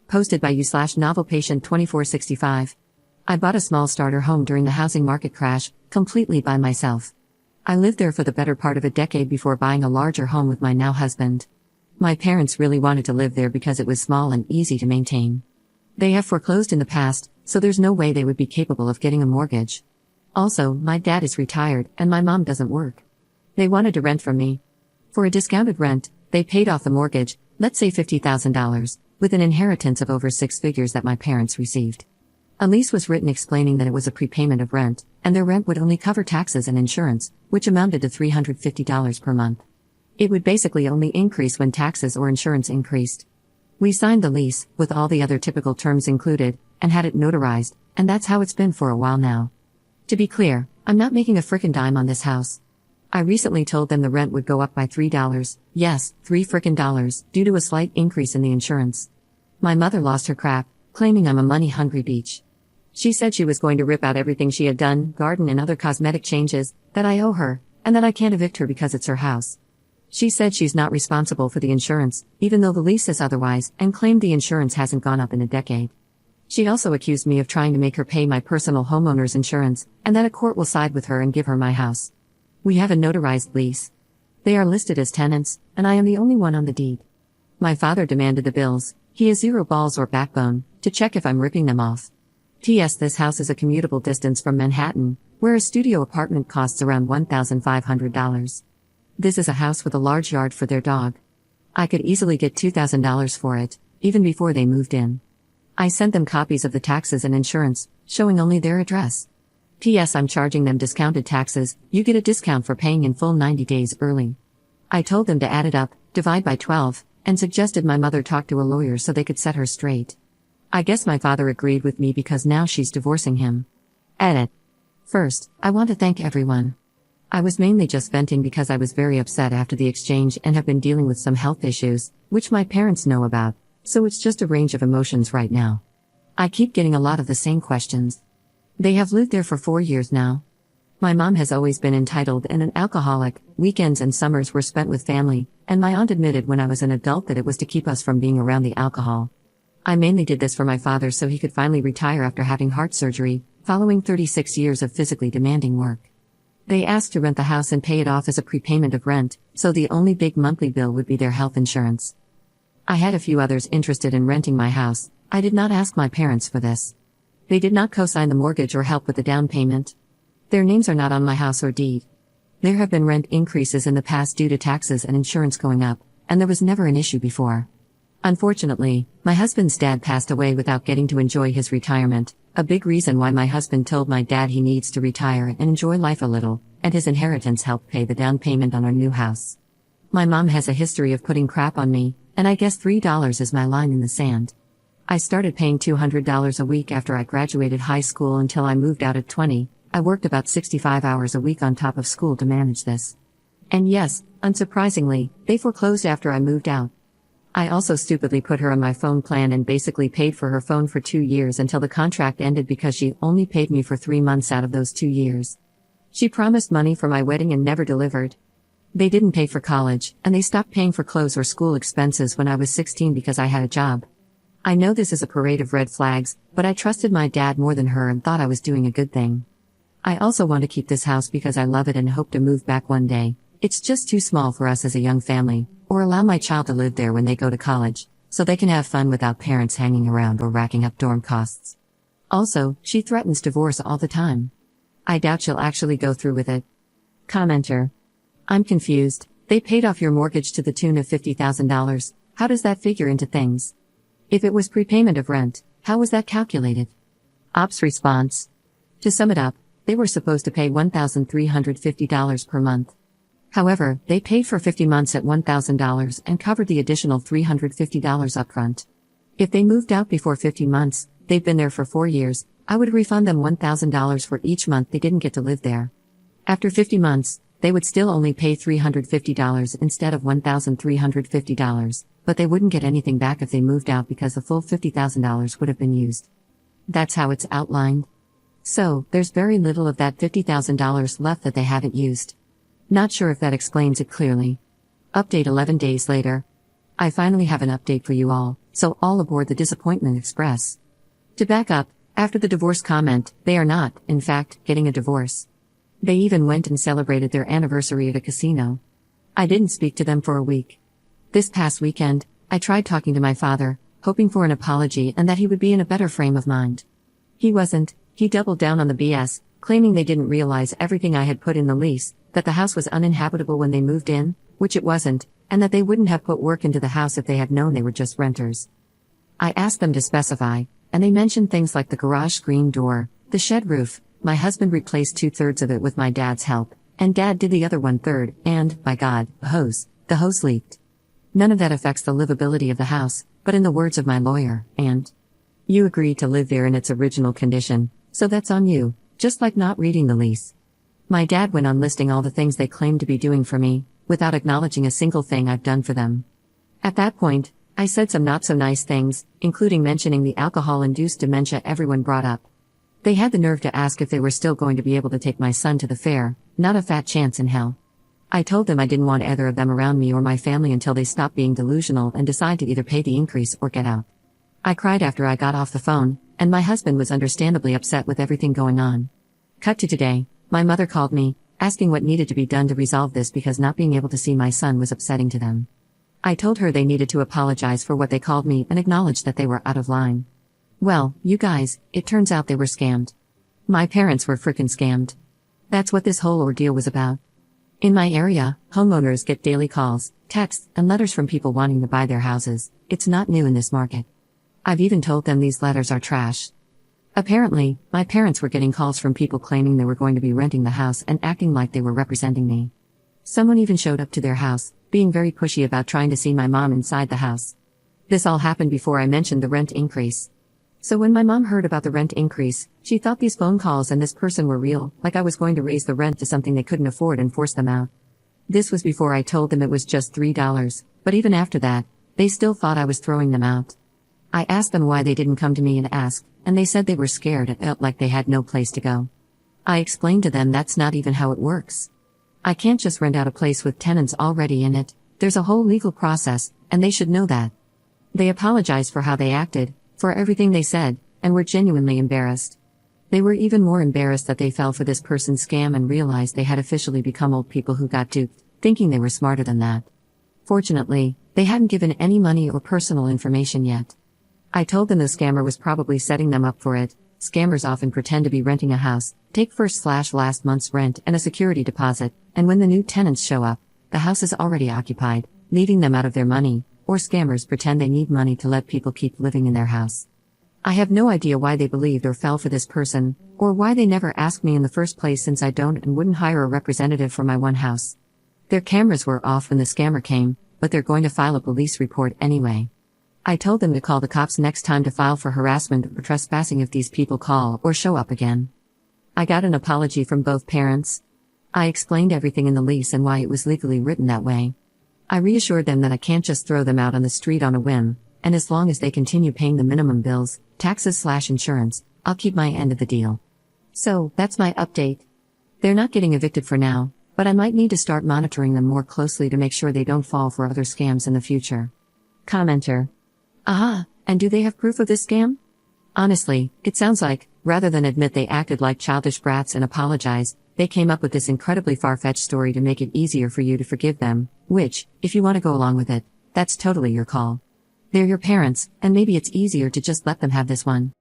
Posted by you/novel patient 2465. I bought a small starter home during the housing market crash, completely by myself. I lived there for the better part of a decade before buying a larger home with my now husband. My parents really wanted to live there because it was small and easy to maintain. They have foreclosed in the past, so there's no way they would be capable of getting a mortgage. Also, my dad is retired, and my mom doesn't work. They wanted to rent from me. For a discounted rent, they paid off the mortgage, let's say $50,000, with an inheritance of over six figures that my parents received. A lease was written explaining that it was a prepayment of rent, and their rent would only cover taxes and insurance, which amounted to $350 per month. It would basically only increase when taxes or insurance increased. We signed the lease, with all the other typical terms included, and had it notarized, and that's how it's been for a while now. To be clear, I'm not making a frickin' dime on this house. I recently told them the rent would go up by $3, yes, $3 due to a slight increase in the insurance. My mother lost her crap, claiming I'm a money-hungry bitch. She said she was going to rip out everything she had done, garden and other cosmetic changes, that I owe her, and that I can't evict her because it's her house. She said she's not responsible for the insurance, even though the lease says otherwise, and claimed the insurance hasn't gone up in a decade. She also accused me of trying to make her pay my personal homeowner's insurance, and that a court will side with her and give her my house. We have a notarized lease. They are listed as tenants, and I am the only one on the deed. My father demanded the bills, he has zero balls or backbone, to check if I'm ripping them off. P.S. This house is a commutable distance from Manhattan, where a studio apartment costs around $1,500. This is a house with a large yard for their dog. I could easily get $2,000 for it, even before they moved in. I sent them copies of the taxes and insurance, showing only their address. P.S. I'm charging them discounted taxes, you get a discount for paying in full 90 days early. I told them to add it up, divide by 12, and suggested my mother talk to a lawyer so they could set her straight. I guess my father agreed with me because now she's divorcing him. Edit. First, I want to thank everyone. I was mainly just venting because I was very upset after the exchange and have been dealing with some health issues, which my parents know about, so it's just a range of emotions right now. I keep getting a lot of the same questions. They have lived there for 4 years now. My mom has always been entitled and an alcoholic, weekends and summers were spent with family, and my aunt admitted when I was an adult that it was to keep us from being around the alcohol. I mainly did this for my father so he could finally retire after having heart surgery, following 36 years of physically demanding work. They asked to rent the house and pay it off as a prepayment of rent, so the only big monthly bill would be their health insurance. I had a few others interested in renting my house. I did not ask my parents for this. They did not co-sign the mortgage or help with the down payment. Their names are not on my house or deed. There have been rent increases in the past due to taxes and insurance going up, and there was never an issue before. Unfortunately, my husband's dad passed away without getting to enjoy his retirement, a big reason why my husband told my dad he needs to retire and enjoy life a little, and his inheritance helped pay the down payment on our new house. My mom has a history of putting crap on me, and I guess $3 is my line in the sand. I started paying $200 a week after I graduated high school until I moved out at 20. I worked about 65 hours a week on top of school to manage this. And yes, unsurprisingly, they foreclosed after I moved out. I also stupidly put her on my phone plan and basically paid for her phone for 2 years until the contract ended because she only paid me for 3 months out of those 2 years. She promised money for my wedding and never delivered. They didn't pay for college, and they stopped paying for clothes or school expenses when I was 16 because I had a job. I know this is a parade of red flags, but I trusted my dad more than her and thought I was doing a good thing. I also want to keep this house because I love it and hope to move back one day. It's just too small for us as a young family, or allow my child to live there when they go to college, so they can have fun without parents hanging around or racking up dorm costs. Also, she threatens divorce all the time. I doubt she'll actually go through with it. Commenter. I'm confused. They paid off your mortgage to the tune of $50,000. How does that figure into things? If it was prepayment of rent, how was that calculated? Ops response. To sum it up, they were supposed to pay $1,350 per month. However, they paid for 50 months at $1,000 and covered the additional $350 upfront. If they moved out before 50 months, they've been there for 4 years, I would refund them $1,000 for each month they didn't get to live there. After 50 months, they would still only pay $350 instead of $1,350, but they wouldn't get anything back if they moved out because the full $50,000 would have been used. That's how it's outlined. So, there's very little of that $50,000 left that they haven't used. Not sure if that explains it clearly. Update 11 days later. I finally have an update for you all, so all aboard the Disappointment Express. To back up, after the divorce comment, they are not, in fact, getting a divorce. They even went and celebrated their anniversary at a casino. I didn't speak to them for a week. This past weekend, I tried talking to my father, hoping for an apology and that he would be in a better frame of mind. He wasn't. He doubled down on the BS, claiming they didn't realize everything I had put in the lease, that the house was uninhabitable when they moved in, which it wasn't, and that they wouldn't have put work into the house if they had known they were just renters. I asked them to specify, and they mentioned things like the garage screen door, the shed roof. My husband replaced 2/3 of it with my dad's help, and Dad did the other 1/3, and, by God, the hose leaked. None of that affects the livability of the house, but in the words of my lawyer, and you agreed to live there in its original condition, so that's on you, just like not reading the lease. My dad went on listing all the things they claimed to be doing for me, without acknowledging a single thing I've done for them. At that point, I said some not-so-nice things, including mentioning the alcohol-induced dementia everyone brought up. They had the nerve to ask if they were still going to be able to take my son to the fair. Not a fat chance in hell. I told them I didn't want either of them around me or my family until they stopped being delusional and decide to either pay the increase or get out. I cried after I got off the phone, and my husband was understandably upset with everything going on. Cut to today, my mother called me, asking what needed to be done to resolve this because not being able to see my son was upsetting to them. I told her they needed to apologize for what they called me and acknowledge that they were out of line. Well, you guys, it turns out they were scammed. My parents were frickin' scammed. That's what this whole ordeal was about. In my area, homeowners get daily calls, texts, and letters from people wanting to buy their houses. It's not new in this market. I've even told them these letters are trash. Apparently, my parents were getting calls from people claiming they were going to be renting the house and acting like they were representing me. Someone even showed up to their house, being very pushy about trying to see my mom inside the house. This all happened before I mentioned the rent increase. So when my mom heard about the rent increase, she thought these phone calls and this person were real, like I was going to raise the rent to something they couldn't afford and force them out. This was before I told them it was just $3, but even after that, they still thought I was throwing them out. I asked them why they didn't come to me and ask, and they said they were scared and felt like they had no place to go. I explained to them that's not even how it works. I can't just rent out a place with tenants already in it. There's a whole legal process, and they should know that. They apologized for how they acted, for everything they said, and were genuinely embarrassed. They were even more embarrassed that they fell for this person's scam and realized they had officially become old people who got duped, thinking they were smarter than that. Fortunately, they hadn't given any money or personal information yet. I told them the scammer was probably setting them up for it. Scammers often pretend to be renting a house, take first/last month's rent and a security deposit, and when the new tenants show up, the house is already occupied, leaving them out of their money, or scammers pretend they need money to let people keep living in their house. I have no idea why they believed or fell for this person, or why they never asked me in the first place since I don't and wouldn't hire a representative for my one house. Their cameras were off when the scammer came, but they're going to file a police report anyway. I told them to call the cops next time to file for harassment or trespassing if these people call or show up again. I got an apology from both parents. I explained everything in the lease and why it was legally written that way. I reassured them that I can't just throw them out on the street on a whim, and as long as they continue paying the minimum bills, taxes/insurance, I'll keep my end of the deal. So, that's my update. They're not getting evicted for now, but I might need to start monitoring them more closely to make sure they don't fall for other scams in the future. Commenter. Aha, and do they have proof of this scam? Honestly, it sounds like, rather than admit they acted like childish brats and apologize, they came up with this incredibly far-fetched story to make it easier for you to forgive them, which, if you want to go along with it, that's totally your call. They're your parents, and maybe it's easier to just let them have this one.